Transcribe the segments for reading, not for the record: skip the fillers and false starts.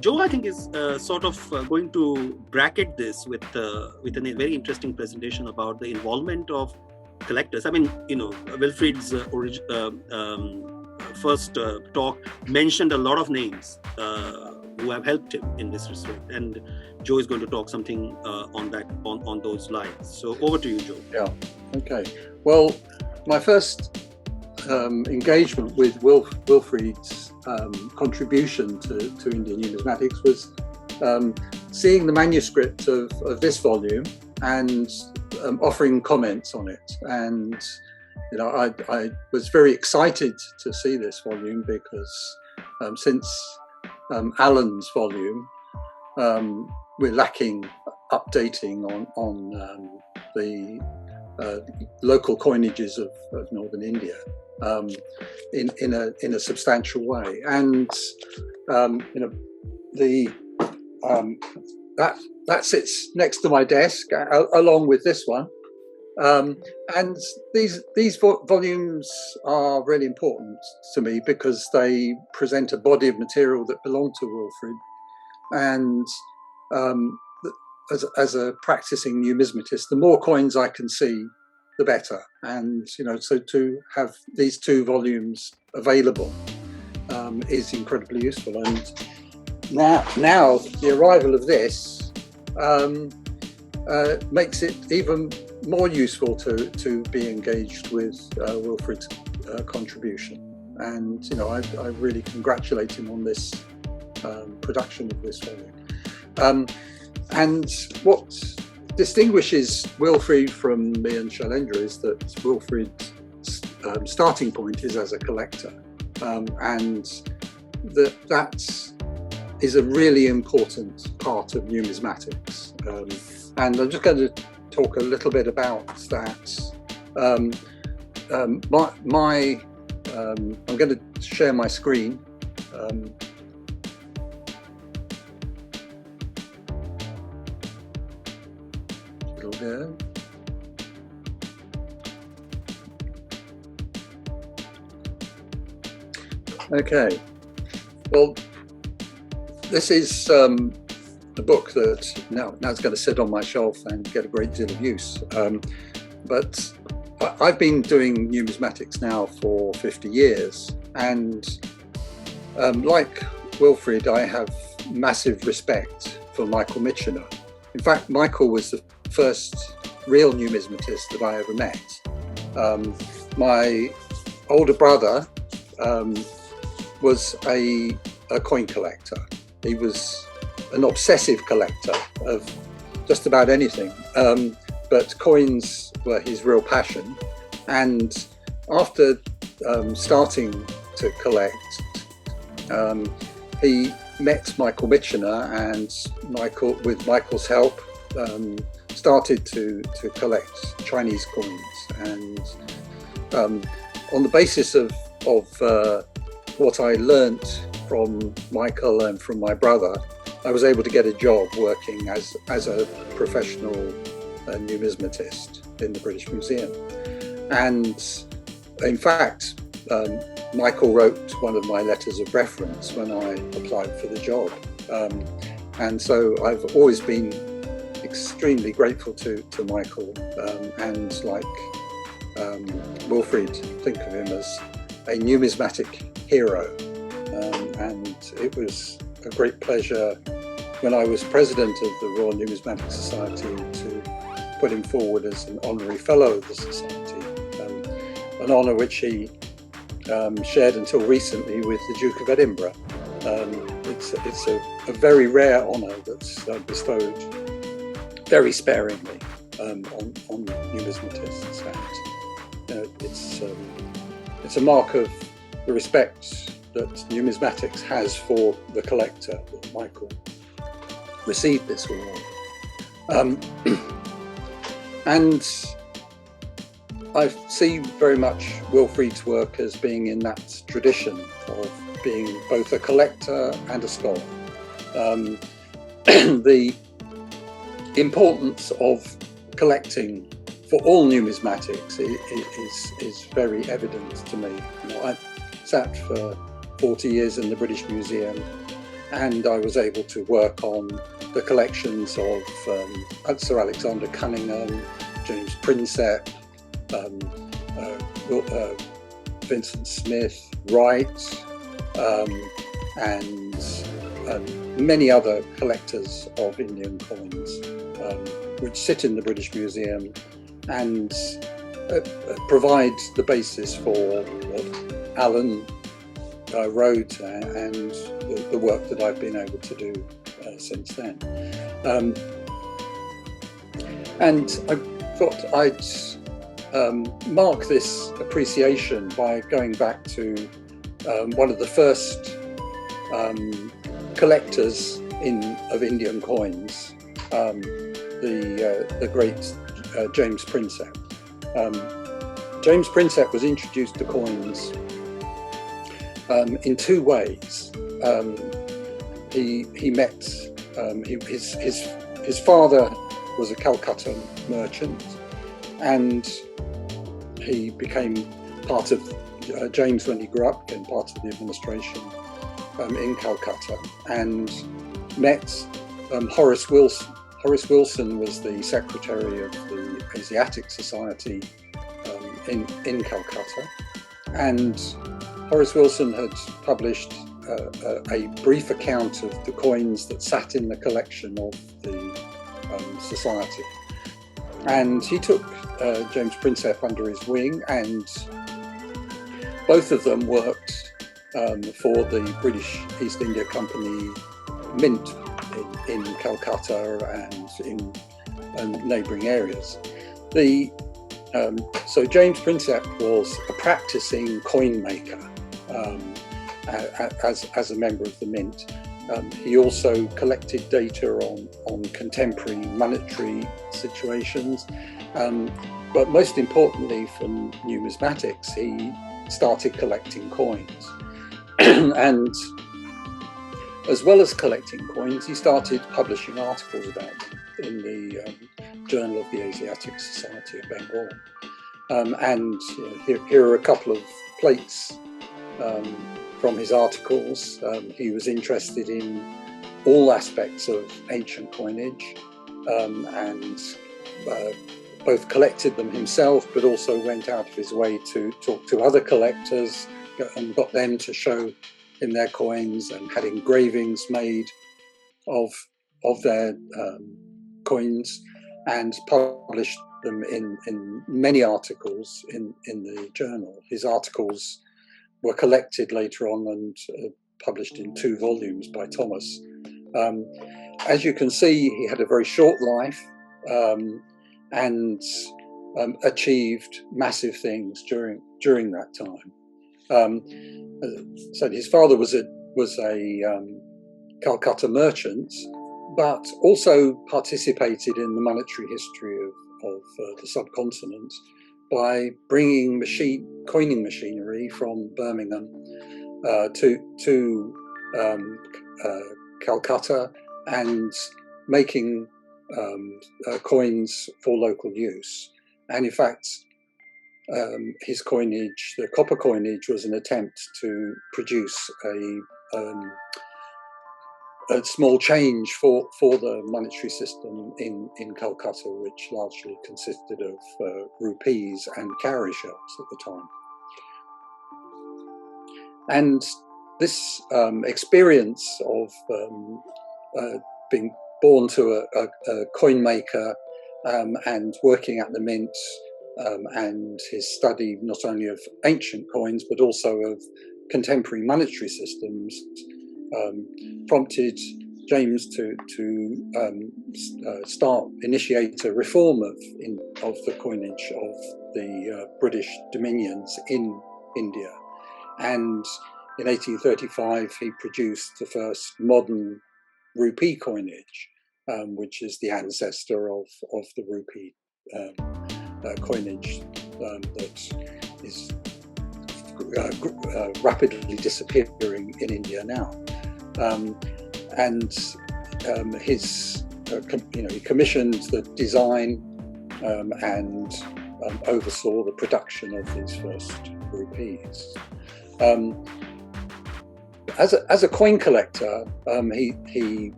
Joe, I think, is sort of going to bracket this with a very interesting presentation about the involvement of collectors. I mean, Wilfried's first talk mentioned a lot of names who have helped him in this respect, and Joe is going to talk something on those lines. So over to you, Joe. Yeah. Okay. Well, my first engagement with Wilfried's contribution to Indian numismatics was seeing the manuscript of this volume and offering comments on it. And I was very excited to see this volume because since Alan's volume, we're lacking updating on the local coinages of northern India in a substantial way, and that sits next to my desk along with this one, and these volumes are really important to me because they present a body of material that belonged to Wilfried, and as a practicing numismatist, the more coins I can see, the better. And so to have these two volumes available is incredibly useful. And now the arrival of this makes it even more useful to be engaged with Wilfried's contribution. And I really congratulate him on this production of this volume. And what distinguishes Wilfried from me and Shailen is that Wilfried's starting point is as a collector, and that is a really important part of numismatics. And I'm just going to talk a little bit about that. I'm going to share my screen. There. Okay, well, this is a book that now it's going to sit on my shelf and get a great deal of use. But I've been doing numismatics now for 50 years, and like Wilfried, I have massive respect for Michael Michener. In fact, Michael was the first real numismatist that I ever met. My older brother was a coin collector. He was an obsessive collector of just about anything, but coins were his real passion. And after starting to collect, he met Michael Michener, and with Michael's help, started to collect Chinese coins. And on the basis of what I learnt from Michael and from my brother, I was able to get a job working as a professional numismatist in the British Museum. And in fact, Michael wrote one of my letters of reference when I applied for the job. And so I've always been extremely grateful to Michael, and like Wilfried, think of him as a numismatic hero. And it was a great pleasure when I was president of the Royal Numismatic Society to put him forward as an honorary fellow of the society, an honour which he shared until recently with the Duke of Edinburgh. It's a very rare honour that's bestowed very sparingly on numismatists, and it's a mark of the respect that numismatics has for the collector that Michael received this award. And I see very much Wilfried's work as being in that tradition of being both a collector and a scholar. The importance of collecting for all numismatics is very evident to me. I sat for 40 years in the British Museum, and I was able to work on the collections of Sir Alexander Cunningham, James Prinsep, Vincent Smith, Wright, and many other collectors of Indian coins, which sit in the British Museum and provide the basis for what Alan wrote and the work that I've been able to do since then. And I thought I'd mark this appreciation by going back to one of the first collectors of Indian coins, the great James Prinsep. James Prinsep was introduced to coins in two ways. He met his father was a Calcutta merchant, and he became part of James when he grew up, became part of the administration in Calcutta, and met Horace Wilson. Horace Wilson was the secretary of the Asiatic Society in Calcutta, and Horace Wilson had published a brief account of the coins that sat in the collection of the society. And he took James Prinsep under his wing, and both of them worked for the British East India Company Mint in Calcutta and in neighbouring areas. So James Prinsep was a practicing coin maker as a member of the Mint. He also collected data on contemporary monetary situations, but most importantly, from numismatics, he started collecting coins. And as well as collecting coins, he started publishing articles about them in the Journal of the Asiatic Society of Bangalore. And here are a couple of plates from his articles. He was interested in all aspects of ancient coinage, and both collected them himself, but also went out of his way to talk to other collectors and got them to show him their coins, and had engravings made of their coins, and published them in many articles in the journal. His articles were collected later on and published in 2 volumes by Thomas. As you can see, he had a very short life and achieved massive things during that time. So his father was a Calcutta merchant, but also participated in the monetary history of the subcontinent by bringing coining machinery from Birmingham to Calcutta, and making coins for local use. And in fact, his coinage, the copper coinage, was an attempt to produce a small change for the monetary system in Calcutta, which largely consisted of rupees and cowrie shells at the time. And this experience of being born to a coin maker and working at the Mint, and his study not only of ancient coins but also of contemporary monetary systems, prompted James to initiate a reform of the coinage of the British dominions in India. And in 1835 he produced the first modern rupee coinage, which is the ancestor of the rupee coinage that is rapidly disappearing in India now. He commissioned the design and oversaw the production of these first rupees. As a coin collector, he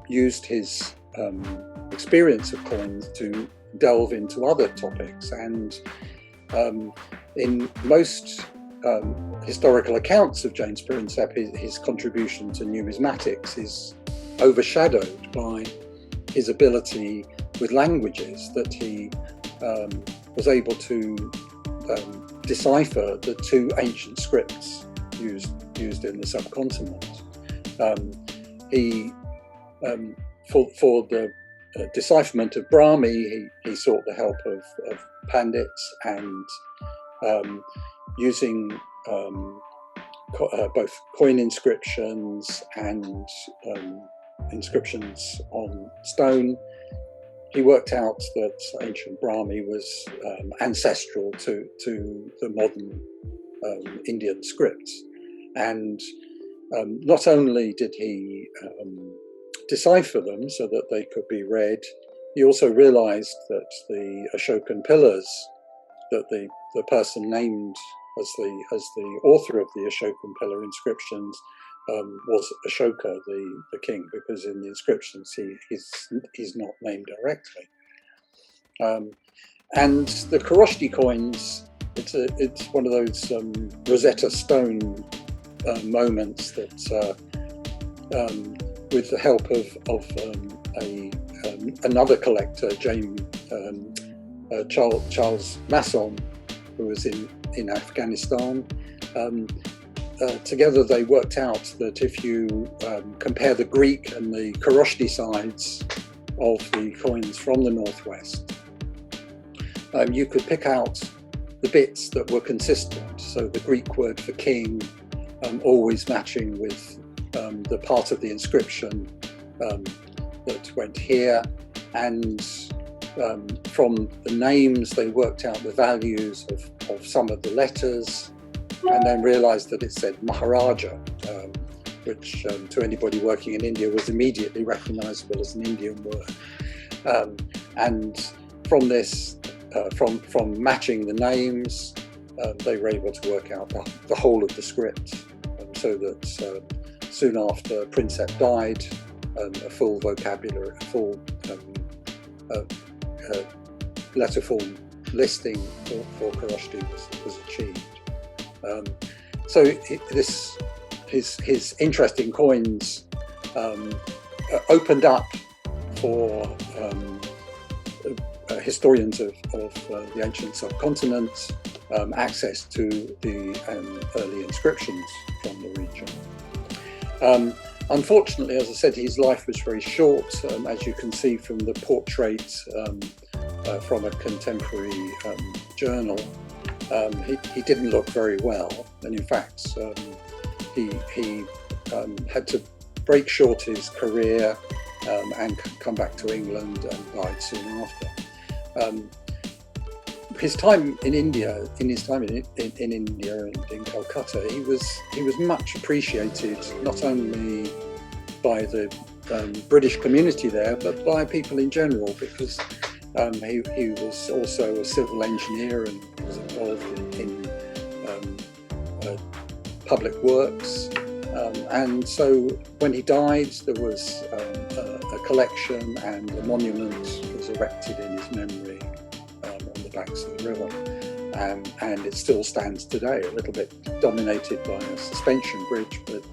used his experience of coins to delve into other topics, and in most historical accounts of James Prinsep, his contribution to numismatics is overshadowed by his ability with languages, that he was able to decipher the two ancient scripts used in the subcontinent. For the decipherment of Brahmi, he sought the help of pandits, and using both coin inscriptions and inscriptions on stone, he worked out that ancient Brahmi was ancestral to the modern Indian scripts. And not only did he decipher them so that they could be read, he also realized that the Ashokan pillars that the person named as the author of the Ashokan pillar inscriptions was Ashoka, the king, because in the inscriptions he's not named directly. And the Koroshti coins, it's one of those Rosetta Stone moments that, with the help of another collector, Charles Masson, who was in Afghanistan. Together they worked out that if you compare the Greek and the Koroshti sides of the coins from the northwest, you could pick out the bits that were consistent. So the Greek word for king always matching with the part of the inscription that went here, and from the names they worked out the values of some of the letters, and then realized that it said Maharaja, which to anybody working in India was immediately recognizable as an Indian word. And from this, from matching the names, they were able to work out the whole of the script, so that soon after Prinsep died, a full vocabulary, a full letter form listing for Koroshti was achieved. So his interest in coins opened up for historians of the ancient subcontinent access to the early inscriptions from the region. Unfortunately, as I said, his life was very short, as you can see from the portrait from a contemporary journal. He didn't look very well, and in fact he had to break short his career and come back to England, and died soon after. His time in India, in India and in Calcutta, he was much appreciated, not only by the British community there, but by people in general, because he was also a civil engineer and was involved in public works. And so when he died, there was a collection, and a monument was erected in his memory on the banks of the river. And it still stands today, a little bit dominated by a suspension bridge, but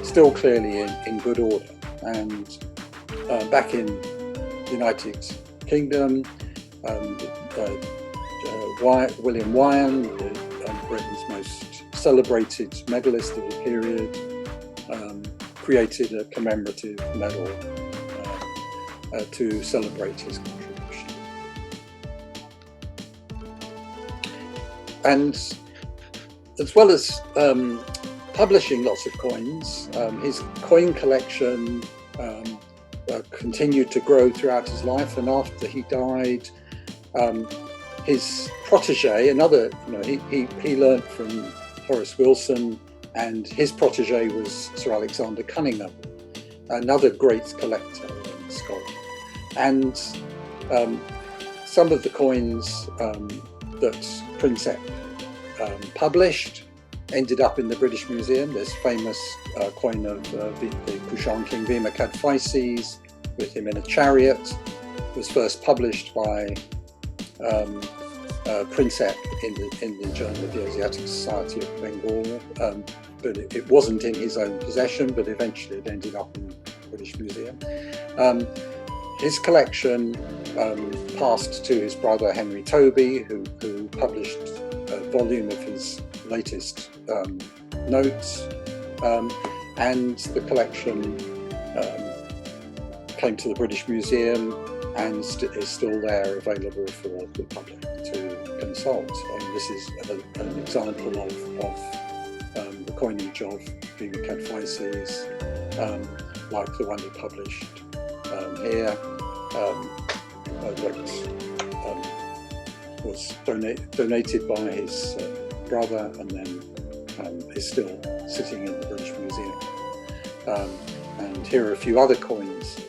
still clearly in good order. And back in the United Kingdom, William Wyon, Britain's most celebrated medalist of the period, created a commemorative medal to celebrate his contribution. And as well as publishing lots of coins, his coin collection continued to grow throughout his life. And after he died, his protege, another, he learned from Horace Wilson, and his protege was Sir Alexander Cunningham, another great collector and scholar. And some of the coins that Prinsep published ended up in the British Museum. This famous coin of the Kushan king Vima Kadphises with him in a chariot was first published by Princeps in the Journal of the Asiatic Society of Bengal, but it wasn't in his own possession, but eventually it ended up in the British Museum. His collection passed to his brother Henry Toby, who published a volume of his latest notes, and the collection came to the British Museum and is still there, available for the public to consult. And this is an example of the coinage of Vima Kadphises, like the one he published here, that was donated by his brother, and then is still sitting in the British Museum. And here are a few other coins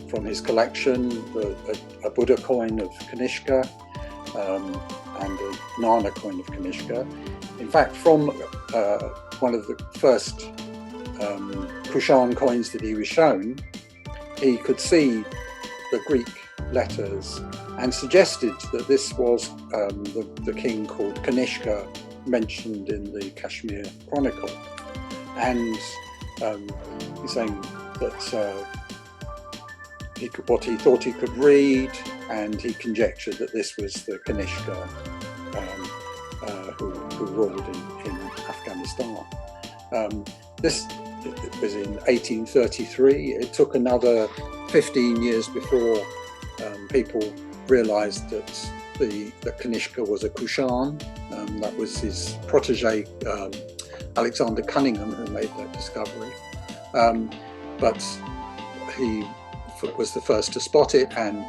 from his collection: a Buddha coin of Kanishka and a Nana coin of Kanishka. In fact, from one of the first Kushan coins that he was shown, he could see the Greek letters and suggested that this was the king called Kanishka, mentioned in the Kashmir Chronicle. And he's saying that what he thought he could read, and he conjectured that this was the Kanishka who ruled in Afghanistan. This was in 1833. It took another 15 years before people realized that the Kanishka was a Kushan. That was his protege, Alexander Cunningham, who made that discovery. But he was the first to spot it, and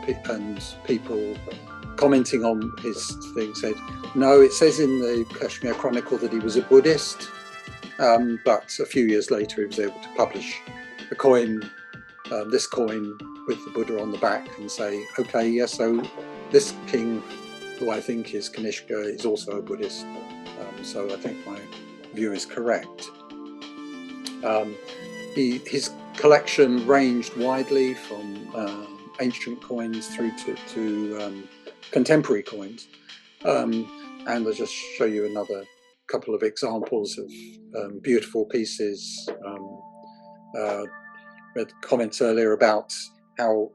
people commenting on his thing said, no, it says in the Kashmir Chronicle that he was a Buddhist, but a few years later he was able to publish a coin, this coin with the Buddha on the back, and say, okay, yes, so this king, who I think is Kanishka, is also a Buddhist. So I think my view is correct. His collection ranged widely from ancient coins through to contemporary coins. And I'll just show you another couple of examples of beautiful pieces. Read comments earlier about how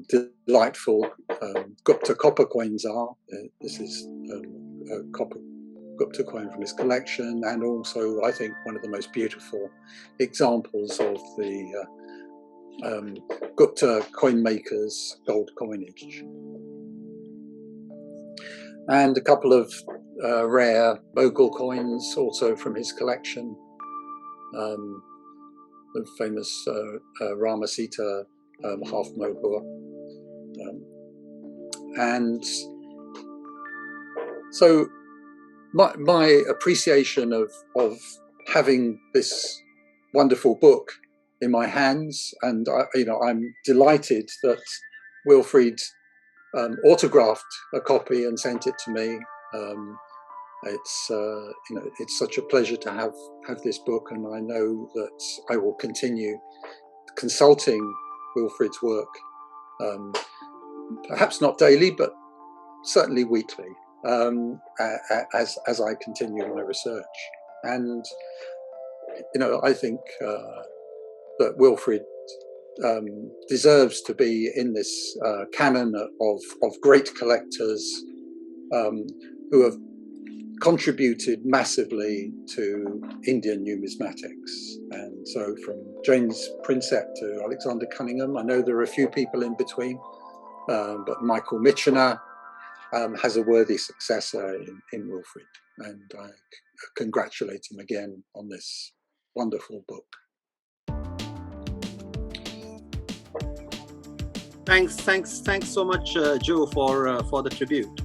delightful Gupta copper coins are. This is a copper Gupta coin from his collection, and also I think one of the most beautiful examples of the Gupta coin makers' gold coinage. And a couple of rare Mughal coins also from his collection. The famous Ramasita half Mughal. And so my appreciation of having this wonderful book in my hands, and I'm delighted that Wilfried autographed a copy and sent it to me. It's such a pleasure to have this book, and I know that I will continue consulting Wilfried's work, perhaps not daily, but certainly weekly, as I continue my research. And I think that Wilfried deserves to be in this canon of great collectors who have contributed massively to Indian numismatics. And so from James Princeps to Alexander Cunningham, I know there are a few people in between, but Michael Michener has a worthy successor in Wilfried, and I congratulate him again on this wonderful book. Thanks so much, Joe, for the tribute.